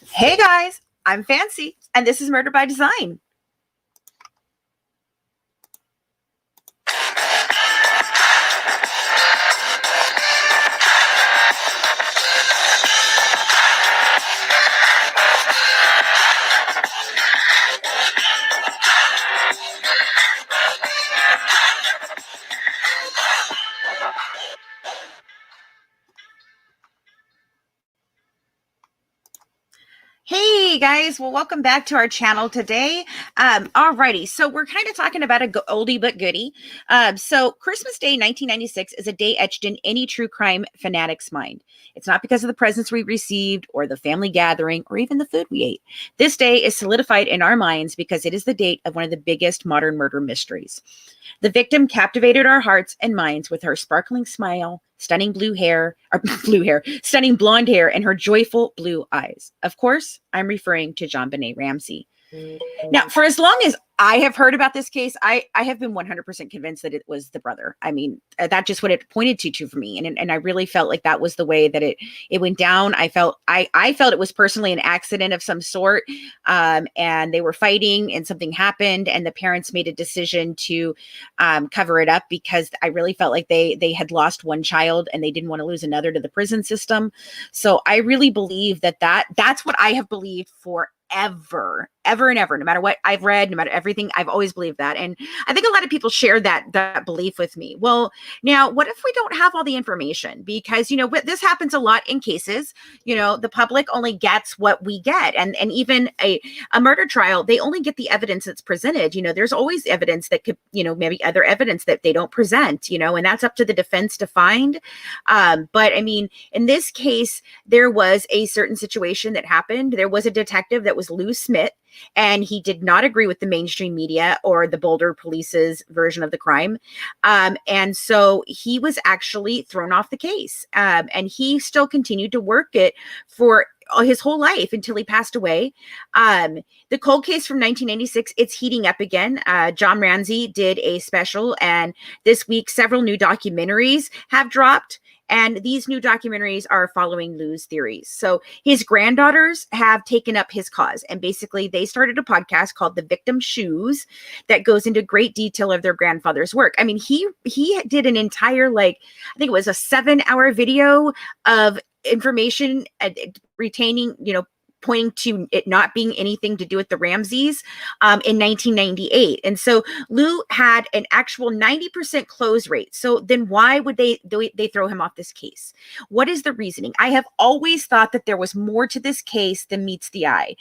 Hey guys, I'm Fancy, and this is Murder by Design. Hey guys, well, welcome back to our channel today. Alrighty, so we're kind of talking about a oldie but goodie. So Christmas Day 1996 is a day etched in any true crime fanatic's mind. It's not because of the presents we received or the family gathering or even the food we ate. This day is solidified in our minds because it is the date of one of the biggest modern murder mysteries. The victim captivated our hearts and minds with her sparkling smile, stunning stunning blonde hair, and her joyful blue eyes. Of course, I'm referring to JonBenet Ramsay. Now, for as long as I have heard about this case, I have been 100% convinced that it was the brother. I mean, that's just what it pointed to for me. And I really felt like that was the way that it went down. I felt it was personally an accident of some sort. And they were fighting and something happened and the parents made a decision to cover it up because I really felt like they had lost one child and they didn't want to lose another to the prison system. So I really believe that's what I have believed for ever and ever, no matter what I've read, no matter everything, I've always believed that. And I think a lot of people share that belief with me. Well, now what if we don't have all the information? Because, this happens a lot in cases, the public only gets what we get. And even a murder trial, they only get the evidence that's presented. There's always evidence that could, maybe other evidence that they don't present, and that's up to the defense to find. But I mean, in this case, there was a certain situation that happened. There was a detective that was Lou Smit, and he did not agree with the mainstream media or the Boulder police's version of the crime. And so he was actually thrown off the case. And he still continued to work it for his whole life until he passed away. The cold case from 1996, it's heating up again. John Ramsay did a special, and this week several new documentaries have dropped. And these new documentaries are following Lou's theories. So his granddaughters have taken up his cause. And basically, they started a podcast called The Victim Shoes that goes into great detail of their grandfather's work. I mean, he did an entire, I think it was a 7-hour video of information retaining, pointing to it not being anything to do with the Ramsays in 1998. And so Lou had an actual 90% close rate. So then why would they throw him off this case? What is the reasoning? I have always thought that there was more to this case than meets the eye.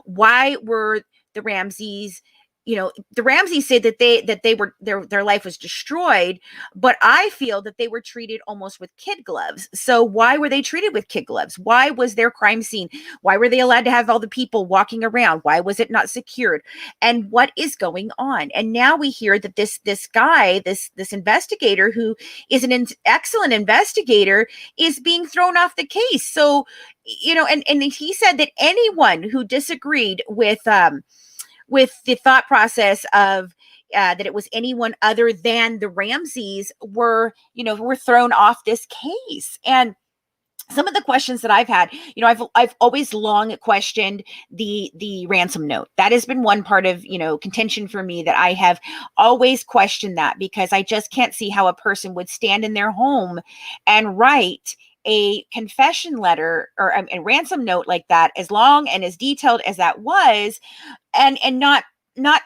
Why were the Ramsays, the Ramsays said that they were their life was destroyed, but I feel that they were treated almost with kid gloves. So why were they treated with kid gloves? Why was their crime scene? Why were they allowed to have all the people walking around? Why was it not secured? And what is going on? And now we hear that this guy, this investigator who is an excellent investigator, is being thrown off the case. So, and he said that anyone who disagreed with the thought process of that it was anyone other than the Ramsays were thrown off this case. And some of the questions that I've had, I've always long questioned the ransom note. That has been one part of, contention for me, that I have always questioned that, because I just can't see how a person would stand in their home and write a confession letter or a ransom note like that, as long and as detailed as that was, and not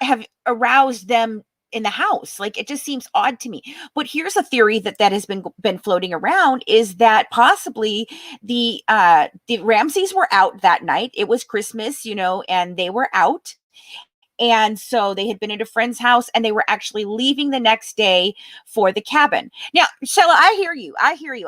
have aroused them in the house. Like, it just seems odd to me. But here's a theory that has been floating around, is that possibly the Ramsays were out that night. It was Christmas, and they were out. And so they had been at a friend's house and they were actually leaving the next day for the cabin. Now, Shella, I hear you.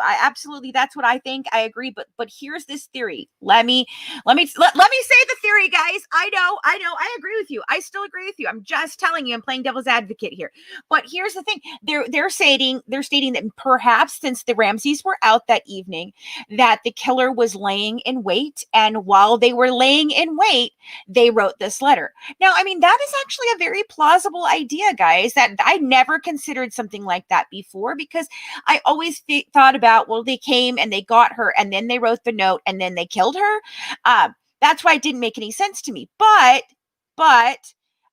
I absolutely, that's what I think. I agree. But here's this theory. Let me say the theory, guys. I know. I agree with you. I still agree with you. I'm just telling you, I'm playing devil's advocate here. But here's the thing. They're stating that perhaps, since the Ramsays were out that evening, that the killer was laying in wait. And while they were laying in wait, they wrote this letter. Now, I mean, that is actually a very plausible idea, guys, that I never considered something like that before, because I always thought about, well, they came and they got her and then they wrote the note and then they killed her. that's why it didn't make any sense to me. But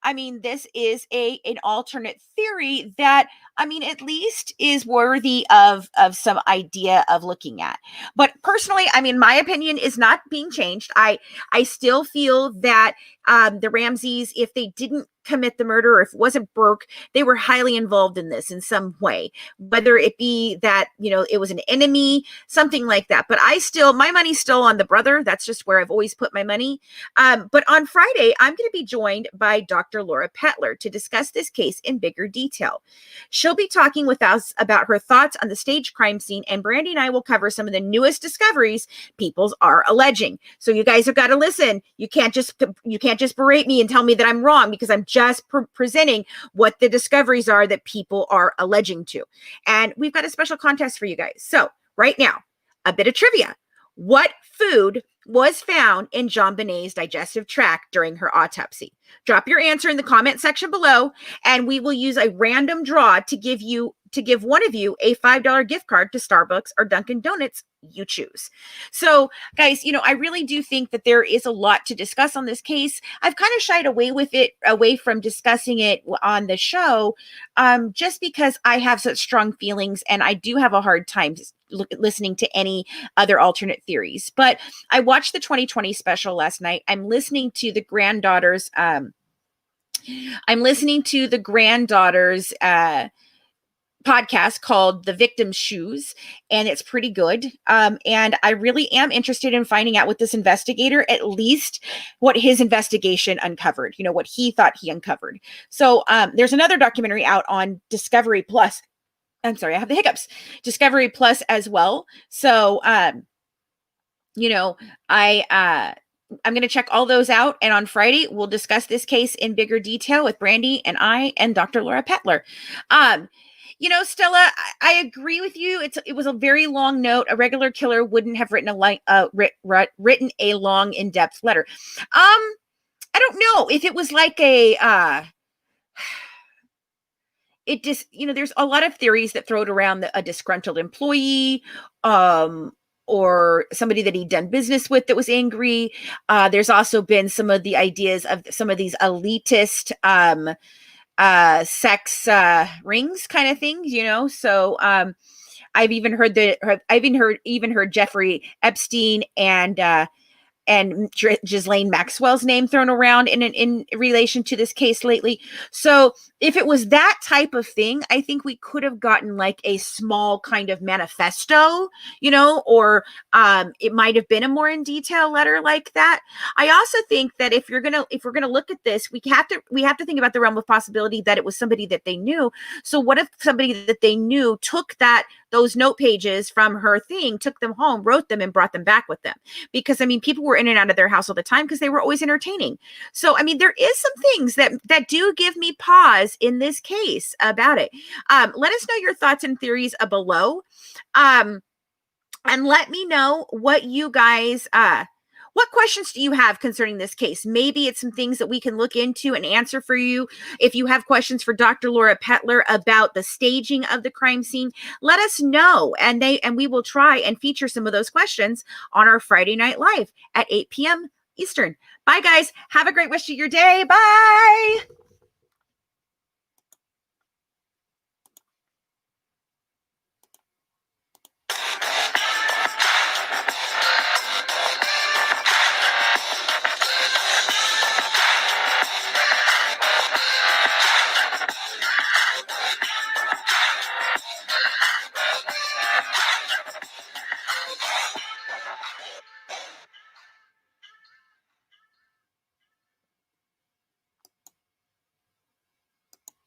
I mean, this is an alternate theory that, I mean, at least is worthy of some idea of looking at. But personally, I mean, my opinion is not being changed. I still feel that the Ramsays, if they didn't commit the murder, or if it wasn't Burke, they were highly involved in this in some way, whether it be that, you know, it was an enemy, something like that. But my money's still on the brother. That's just where I've always put my money. But on Friday, I'm going to be joined by Dr. Laura Petler to discuss this case in bigger detail. She'll be talking with us about her thoughts on the staged crime scene, and Brandy and I will cover some of the newest discoveries people are alleging. So you guys have got to listen. You can't just berate me and tell me that I'm wrong, because I'm just presenting what the discoveries are that people are alleging to. And we've got a special contest for you guys. So right now, a bit of trivia. What food was found in JonBenet's digestive tract during her autopsy? Drop your answer in the comment section below, and we will use a random draw to give one of you a $5 gift card to Starbucks or Dunkin' Donuts, you choose. So guys, you know, I really do think that there is a lot to discuss on this case. I've kind of shied away from discussing it on the show, just because I have such strong feelings, and I do have a hard time listening to any other alternate theories. But I watched the 2020 special last night. I'm listening to the granddaughters podcast called The Victim's Shoes, and it's pretty good. And I really am interested in finding out with this investigator, at least what his investigation uncovered, you know, what he thought he uncovered. So there's another documentary out on Discovery Plus. I'm sorry, I have the hiccups. Discovery Plus as well. So, you know, I'm going to check all those out. And on Friday, we'll discuss this case in bigger detail with Brandy and I and Dr. Laura Petler. You know, Stella, I agree with you. It was a very long note. A regular killer wouldn't have written written a long, in-depth letter. I don't know if it was like it just, you know, there's a lot of theories that throw it around a disgruntled employee, or somebody that he'd done business with that was angry. There's also been some of the ideas of some of these elitist sex rings kind of things, you know. So I've even heard Jeffrey Epstein and Ghislaine Maxwell's name thrown around in relation to this case lately. So if it was that type of thing, I think we could have gotten like a small kind of manifesto, you know, or it might have been a more in detail letter like that. I also think that if we're gonna look at this, we have to think about the realm of possibility that it was somebody that they knew. So what if somebody that they knew took those note pages from her thing, took them home, wrote them, and brought them back with them? Because I mean, people were in and out of their house all the time because they were always entertaining. So I mean, there is some things that do give me pause in this case about it. Let us know your thoughts and theories below, and let me know what you guys what questions do you have concerning this case? Maybe it's some things that we can look into and answer for you. If you have questions for Dr. Laura Petler about the staging of the crime scene, let us know, and we will try and feature some of those questions on our Friday Night Live at 8 p.m. Eastern. Bye, guys. Have a great rest of your day. Bye.